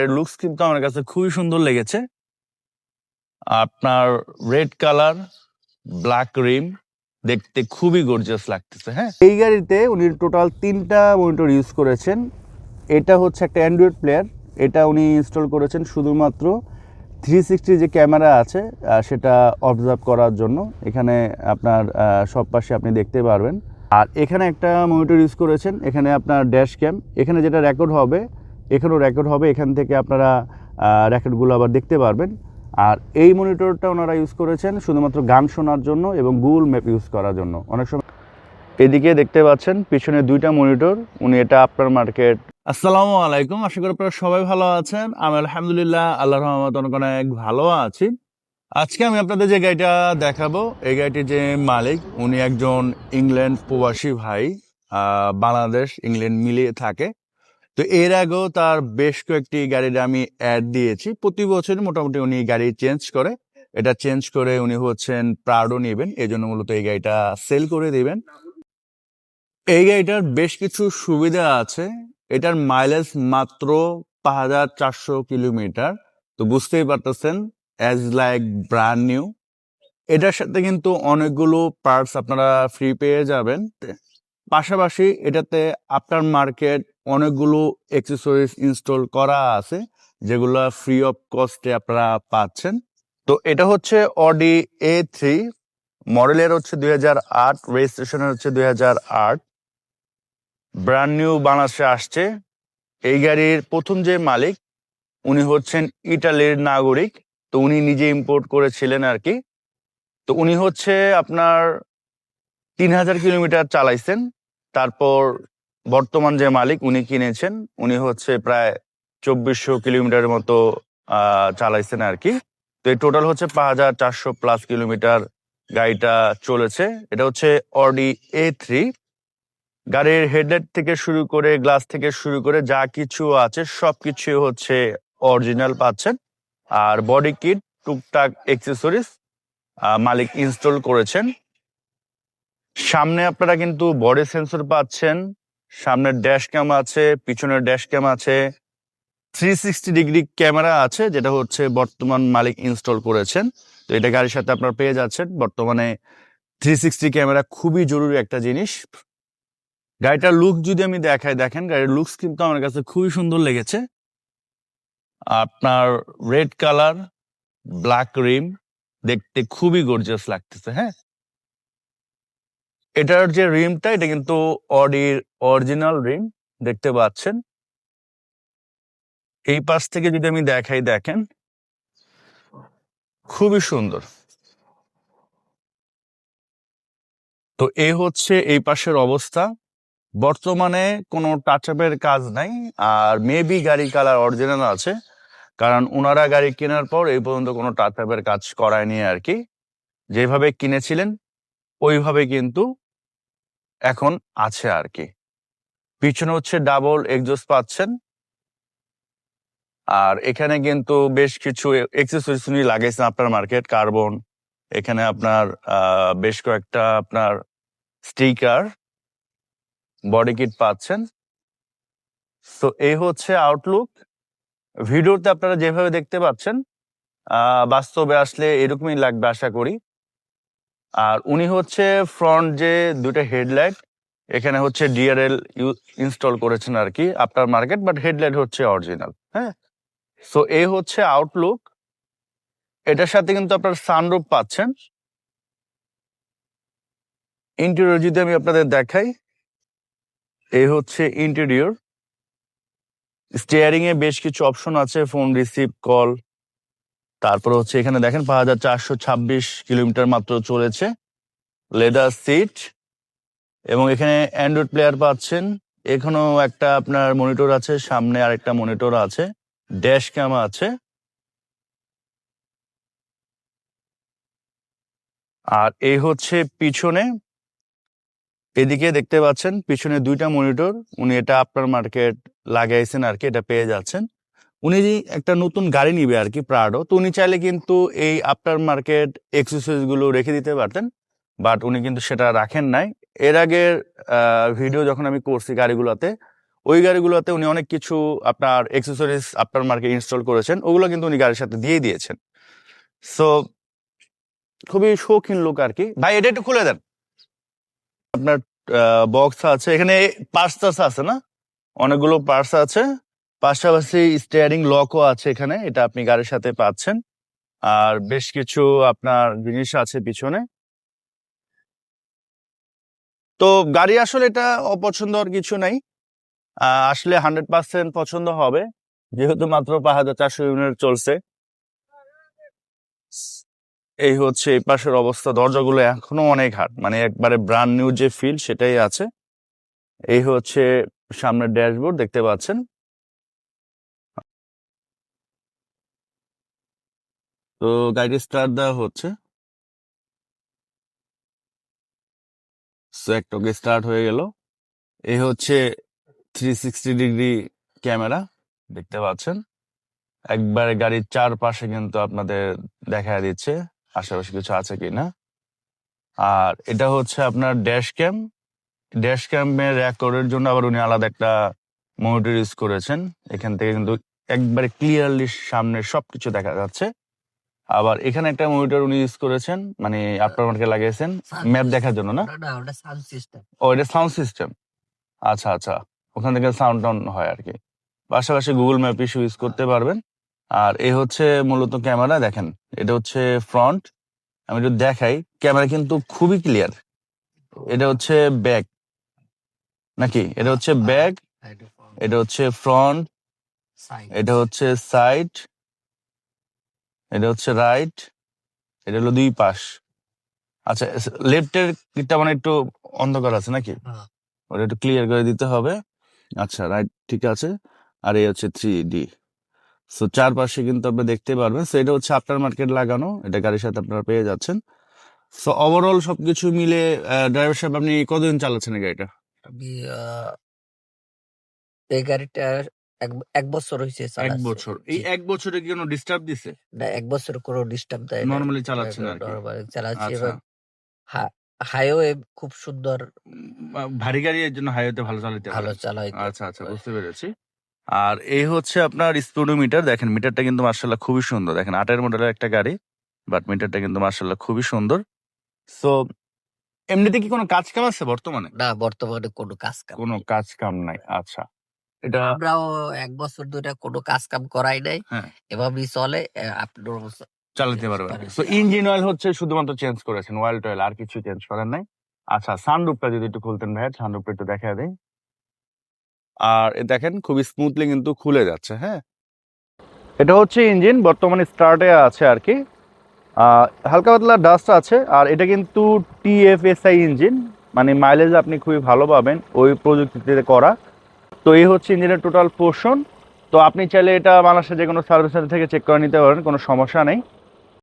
এর লুকস কিন্তু আমার কাছে খুবই সুন্দর লেগেছে। আপনার রেড কালার, ব্ল্যাক রিম, দেখতে খুবই গর্জিয়াস লাগতেছে। হ্যাঁ, এই গাড়িতে উনি টোটাল 3টা মনিটর ইউজ করেছেন। এটা হচ্ছে একটা অ্যান্ড্রয়েড প্লেয়ার, এটা উনি ইনস্টল করেছেন শুধুমাত্র 360 যে ক্যামেরা আছে সেটা অবজার্ভ করার জন্য। এখানে আপনার সব পাশে আপনি দেখতে পারবেন। আর এখানে একটা মনিটর ইউজ করেছেন, এখানে আপনার ড্যাশ ক্যাম, এখানে যেটা রেকর্ড হবে এখানেও রেকর্ড হবে, এখান থেকে আপনারা রেকর্ডগুলো আবার দেখতে পারবেন। আর এই মনিটরটা ওনারা ইউজ করেছেন শুধুমাত্র গান শোনার জন্য এবং গুগল ম্যাপ ইউজ করার জন্য। অনেক সময় এদিকে দেখতে পাচ্ছেন পিছনে 2টা মনিটর, উনি এটা আপনার মার্কেট। আসসালামু আলাইকুম, আশা করি আপনারা সবাই ভালো আছেন। আমি আলহামদুলিল্লাহ আল্লাহর রহমতে অনেক ভালো আছি। আজকে আমি আপনাদের যে গাড়িটা দেখাবো, এই গাড়িটির যে মালিক উনি একজন ইংল্যান্ড প্রবাসী ভাই, বাংলাদেশ ইংল্যান্ড মিলিয়ে থাকে। তো এর আগেও তার বেশ কয়েকটি গাড়ির আমি অ্যাড দিয়েছি। প্রতি বছর মোটামুটি উনি গাড়ি চেঞ্জ করে, এটা চেঞ্জ করে উনি হচ্ছেন প্রাডো নেবেন, এই জন্য মূলত এই গাড়িটা সেল করে দিবেন। এই গাড়িটার বেশ কিছু সুবিধা আছে। এটার মাইলেজ মাত্র 5400 কিলোমিটার, তো বুঝতেই পারতেছেন অ্যাজ লাইক ব্র্যান্ড নিউ। এটার সাথে কিন্তু অনেকগুলো পার্টস আপনারা ফ্রি পেয়ে যাবেন। পাশাপাশি এটাতে আফটার মার্কেট অনেকগুলো অ্যাক্সেসরিজ ইনস্টল করা আছে, যেগুলো ফ্রি অফ কস্টে আপনারা পাচ্ছেন। তো এটা হচ্ছে অডি A3, মডেলের হচ্ছে 2008, রেজিস্ট্রেশনের হচ্ছে 2008, ব্র্যান্ড নিউ বাংলাদেশে আসছে। এই গাড়ির প্রথম যে মালিক উনি হচ্ছেন ইটালির নাগরিক, তো উনি নিজে ইম্পোর্ট করেছিলেন আর কি। তো উনি হচ্ছে আপনার 3000 কিলোমিটার চালাইছেন। তারপর বর্তমান যে মালিক উনি কিনেছেন, উনি হচ্ছে প্রায় 2400 কিলোমিটারের মতো চালাইছেন আর কি। তো এই টোটাল হচ্ছে 5400+ কিলোমিটার গাড়িটা চলেছে। এটা হচ্ছে অডি A3। গাড়ির হেডলাইট থেকে শুরু করে গ্লাস থেকে শুরু করে যা কিছু আছে সবকিছু হচ্ছে অরিজিনাল পাচ্ছেন। আর বডি কিট, টুকটাক অ্যাক্সেসরিজ মালিক ইনস্টল করেছেন। সামনে আপনারা কিন্তু বডি সেন্সর পাচ্ছেন, সামনের ড্যাশ ক্যাম আছে, পিছনের ড্যাশ ক্যাম আছে, 360 ডিগ্রি ক্যামেরা আছে, যেটা হচ্ছে বর্তমান মালিক ইনস্টল করেছেন। তো এটা গাড়ির সাথে আপনারা পেয়ে যাচ্ছেন। বর্তমানে 360 ক্যামেরা খুবই জরুরি একটা জিনিস। গাড়িটার লুক যদি আমি দেখাই, দেখেন গাড়ির লুকস কিন্তু আমার কাছে খুবই সুন্দর লেগেছে। আপনার রেড কালার, ব্ল্যাক রিম, দেখতে খুবই গর্জিয়াস লাগতেছে। হ্যাঁ, এটার যে রিমটা এটা কিন্তু অডির অরিজিনাল রিম, দেখতে পাচ্ছেন। এই পাশ থেকে যদি আমি দেখাই, দেখেন খুবই সুন্দর। তো এই হচ্ছে এই পাশের অবস্থা। বর্তমানে কোনো টাচআপের কাজ নাই, আর মেবি গাড়ি কালার অরিজিনাল আছে, কারণ ওনারা গাড়ি কেনার পর এই পর্যন্ত কোনো টাচআপের কাজ করায়নি আর কি। যেভাবে কিনেছিলেন ওইভাবে কিন্তু এখন আছে আর কি। পিছনে হচ্ছে ডাবল এক্সজস্ট পাচ্ছেন। আর এখানে কিন্তু বেশ কিছু এক্সেসরিজ উনি লাগাইছেন আপনার মার্কেট কার্বন। এখানে আপনার বেশ কয়েকটা আপনার স্টিকার, বডি কিট পাচ্ছেন। তো এই হচ্ছে আউটলুক। ভিডিওতে আপনারা যেভাবে দেখতে পাচ্ছেন বাস্তবে আসলে এরকমই লাগবে আশা করি। আর উনি হচ্ছে ফ্রন্ট যে 2টা হেডলাইট, এখানে হচ্ছে ডিআরএল ইনস্টল করেছেন আর কি আপনার মার্কেট, বাট হেডলাইট হচ্ছে অরিজিনাল। হ্যাঁ, সো এই হচ্ছে আউটলুক। এটার সাথে কিন্তু আপনার সানরুফ পাচ্ছেন। ইন্টেরিয়র যদি আমি আপনাদের দেখাই, এই হচ্ছে ইন্টেরিয়র। স্টিয়ারিং এ বেশ কিছু অপশন আছে, ফোন রিসিভ, কল। তারপর হচ্ছে এখানে দেখেন 5426 কিলোমিটার মাত্র চলেছে। লেদার সিট, এবং এখানে অ্যান্ড্রয়েড প্লেয়ার পাচ্ছেন। এখানেও একটা আপনার মনিটর আছে, সামনে আরেকটা মনিটর আছে, ড্যাশ ক্যাম আছে। আর এই হচ্ছে পিছনে, এদিকে দেখতে পাচ্ছেন পিছনে 2টা মনিটর। উনি এটা আপনার মার্কেট লাগাইছেন আর কি, এটা পেয়ে যাচ্ছেন। উনি একটা নতুন গাড়ি নিবে আর কি, প্রাডো, তো উনি চাইলে কিন্তু এই আফটার মার্কেট এক্সেসরিজ গুলো রেখে দিতে পারতেন, বাট উনি কিন্তু সেটা রাখেন নাই। এর আগের ভিডিও যখন আমি করছি গাড়িগুলোতে, ওই গাড়িগুলোতে উনি অনেক কিছু আপনার অ্যাক্সেসরিজ আপনার মার্কে ইনস্টল করেছেন, ওগুলো কিন্তু উনি গাড়ির সাথে দিয়ে দিয়েছেন। সো খুবই শৌখিন লোক আর কি। ভাই এটা একটু খুলে দেন। আপনার বক্স আছে এখানে, পার্টস আছে না, অনেকগুলো পার্টস আছে, পাশাপাশি স্টিয়ারিং লকও আছে এখানে, এটা আপনি গাড়ির সাথে পাচ্ছেন। আর বেশ কিছু আপনার জিনিস আছে পিছনে। তো গাড়ি আসলে এটা অপছন্দ আর কিছু নাই, আসলে 100% পছন্দ হবে, যেহেতু মাত্র 5400 ইউনিট চলছে। এই হচ্ছে এই পাশের অবস্থা, দরজাগুলো এখনো অনেক হার্ড, মানে একবারে ব্র্যান্ড নিউ যে ফিল সেটাই আছে। এই হচ্ছে সামনের ড্যাশবোর্ড দেখতে পাচ্ছেন। তো গাড়ি স্টার্ট দেওয়া হচ্ছে, সো একটু স্টার্ট হয়ে গেল। এই হচ্ছে 360 ডিগ্রি ক্যামেরা দেখতে পাচ্ছেন, একবারে গাড়ির চারপাশে কিন্তু আপনাদের দেখা দিচ্ছে আশেপাশে কিছু আছে কিনা। আর এটা হচ্ছে আপনার ড্যাশ ক্যামের রেকর্ডের জন্য আবার উনি আলাদা একটা মনিটর ইউজ করেছেন। এখান থেকে কিন্তু একবারে ক্লিয়ারলি সামনে সবকিছু দেখা যাচ্ছে। আবার এখানে একটা মনিটর উনি ইউজ করেছেন, মানে আপনার মার্কে লাগিয়েছেন ম্যাপ দেখার জন্য না? ওটা সাউন্ড সিস্টেম। ও, এটা সাউন্ড সিস্টেম। আচ্ছা আচ্ছা, ওখান থেকে সাউন্ড টাউন হয় আর কি। পাশাপাশি গুগল ম্যাপ ইউজ করতে পারবেন। আর এই হচ্ছে মূলত ক্যামেরা, দেখেন এটা হচ্ছে ফ্রন্ট। আমি একটু দেখাই, ক্যামেরা কিন্তু খুবই ক্লিয়ার। এটা হচ্ছে ব্যাক নাকি, এটা হচ্ছে ব্যাক, এটা হচ্ছে ফ্রন্ট, এটা হচ্ছে সাইড, এটা হচ্ছে রাইট, এটা হলো দুই পাশ। আচ্ছা, লেফটের দিকটা মানে একটু অন্ধকার আছে নাকি, ওটা একটু ক্লিয়ার করে দিতে হবে। আচ্ছা, রাইট ঠিক আছে। আর এই হচ্ছে 3D। সো চারপাশে কিন্তু আপনি দেখতে পারবেন। সো এটা হচ্ছে আপনার মার্কেট লাগানো, এটা গাড়ির সাথে আপনারা পেয়ে যাচ্ছেন। সো ওভারঅল সবকিছু মিলে ড্রাইভার সাহেব আপনি কতদিন চালাচ্ছেন এই গাড়িটা? আমি এই গাড়িটা এক বছর হয়েছে এক চালাচ্ছি। বছর। এই এক বছরে কি কোনো ডিস্টার্ব দিছে? না, এক বছর কোনো ডিস্টার্ব দেয় না। নর্মালি চালাচ্ছেন আর কি। নরমালি চালাচ্ছি আচ্ছা, এবং হাইওয়ে খুব সুন্দর, ভারী গাড়ি এর জন্য হাইওয়েতে ভালো চালাতে ভালো পারে। চালাই। আচ্ছা আচ্ছা, বুঝতে পেরেছি। আর এই হচ্ছে আপনার স্পিডোমিটার, দেখেন মিটারটা কিন্তু মার্শাল্লাহ খুবই সুন্দর। দেখেন 8 মডেলের একটা গাড়ি, বাট মিটারটা কিন্তু মার্শাল্লাহ খুবই সুন্দর। সো এমনিতে কি কোনো কাজ কাম আছে বর্তমানে? না, বর্তমানে কোনো কাজ কাম কোনো নেই। কাজ কাম নাই। আচ্ছা, এটা আমরাও এক বছর ধরে কোনো কাজ কাম করাই নাই, হ্যাঁ এভাবেই চলে। আপনার চালাতে পারবেন। সো ইঞ্জিন অয়েল হচ্ছে শুধুমাত্র চেঞ্জ করেছেন, অয়েল টয়েল আর কিছু চেঞ্জ করেন নাই। আচ্ছা, সানরুফটা যদি একটু খুলতেন ভাই, সানরুফটা একটু দেখা দেয়। আর দেখেন খুবই স্মুথলি কিন্তু খুলে যাচ্ছে। হ্যাঁ, এটা হচ্ছে ইঞ্জিন, বর্তমানে স্টার্টে আছে আর কি। হালকা পাতলা ডাস্ট আছে। আর এটা কিন্তু TFSI ইঞ্জিন, মানে মাইলেজ আপনি খুবই ভালো পাবেন ওই প্রযুক্তিতে করা। তো এই হচ্ছে ইঞ্জিনের টোটাল পোর্শন। তো আপনি চাইলে এটা বাংলাদেশের যে কোনো সার্ভিস সেন্টার থেকে চেক করে নিতে পারেন, কোনো সমস্যা নেই।